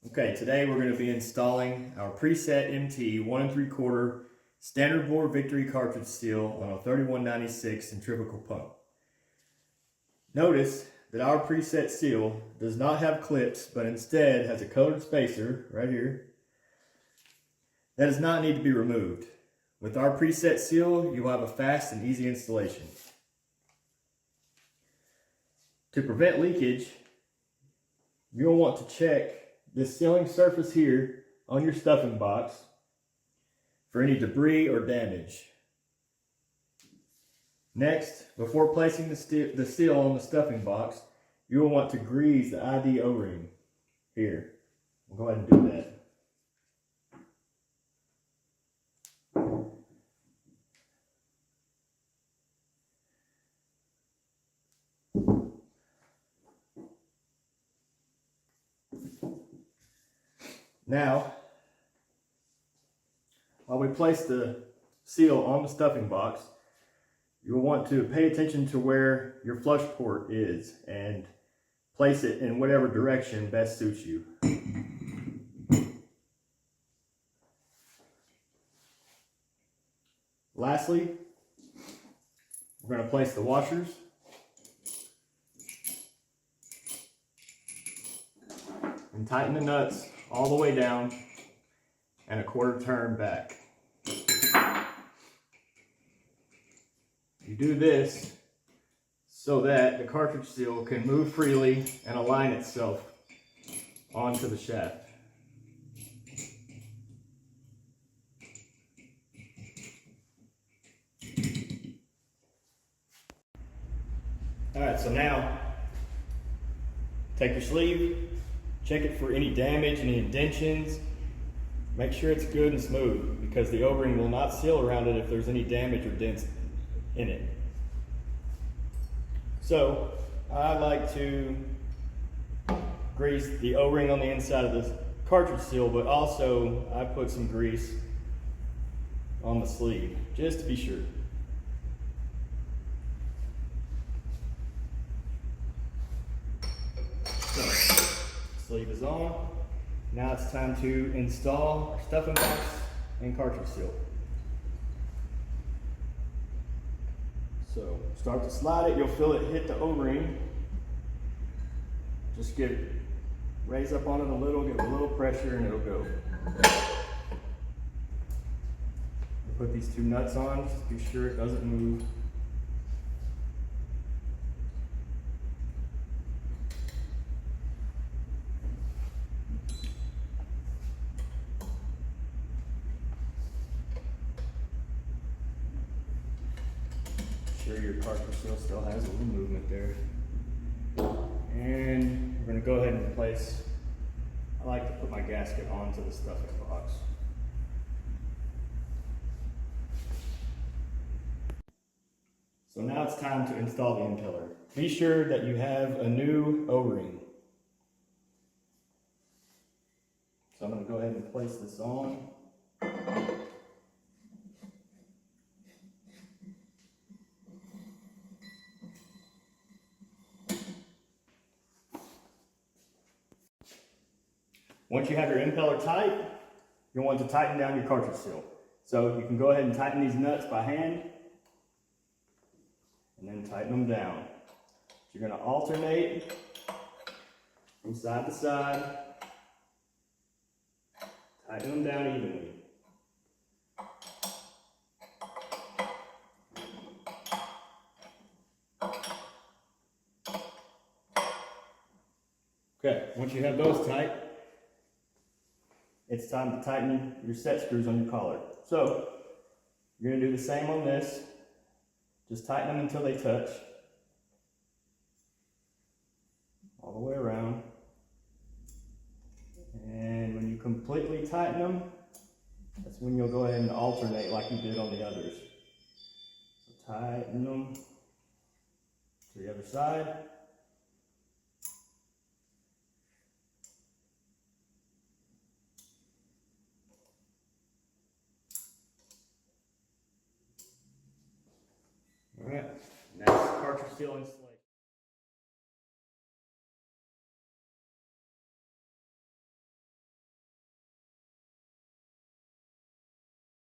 Okay, today we're going to be installing our preset MT 1 3/4 standard bore Victory cartridge seal on a 3196 centrifugal pump. Notice that our preset seal does not have clips, but instead has a colored spacer right here that does not need to be removed. With our preset seal, you will have a fast and easy installation. To prevent leakage, you'll want to check this sealing surface here on your stuffing box for any debris or damage. Next, before placing the seal on the stuffing box, you will want to grease the ID O-ring here. We'll go ahead and do that. Now, while we place the seal on the stuffing box, you'll want to pay attention to where your flush port is and place it in whatever direction best suits you. Lastly, we're going to place the washers and tighten the nuts all the way down and a quarter turn back. You do this so that the cartridge seal can move freely and align itself onto the shaft. Alright, so now take your sleeve, check it for any damage, any indentions. Make sure it's good and smooth because the O-ring will not seal around it if there's any damage or dents in it. So I like to grease the O-ring on the inside of the cartridge seal, but also I put some grease on the sleeve just to be sure. So, sleeve is on. Now it's time to install our stuffing box and cartridge seal. So start to slide it, you'll feel it hit the O-ring. Just raise up on it a little, give it a little pressure and it'll go. Put these two nuts on, just to be sure it doesn't move. Sure your cartridge seal still has a little movement there. And we're going to go ahead and place, I like to put my gasket onto the stuffing box. So now it's time to install the impeller. Be sure that you have a new O-ring. So I'm going to go ahead and place this on. Once you have your impeller tight, you'll want to tighten down your cartridge seal. So you can go ahead and tighten these nuts by hand and then tighten them down. You're going to alternate from side to side, tighten them down evenly. Okay, once you have those tight, it's time to tighten your set screws on your collar. So, you're going to do the same on this. Just tighten them until they touch. All the way around. And when you completely tighten them, that's when you'll go ahead and alternate like you did on the others. So tighten them to the other side. Alright, that's cartridge seal installation.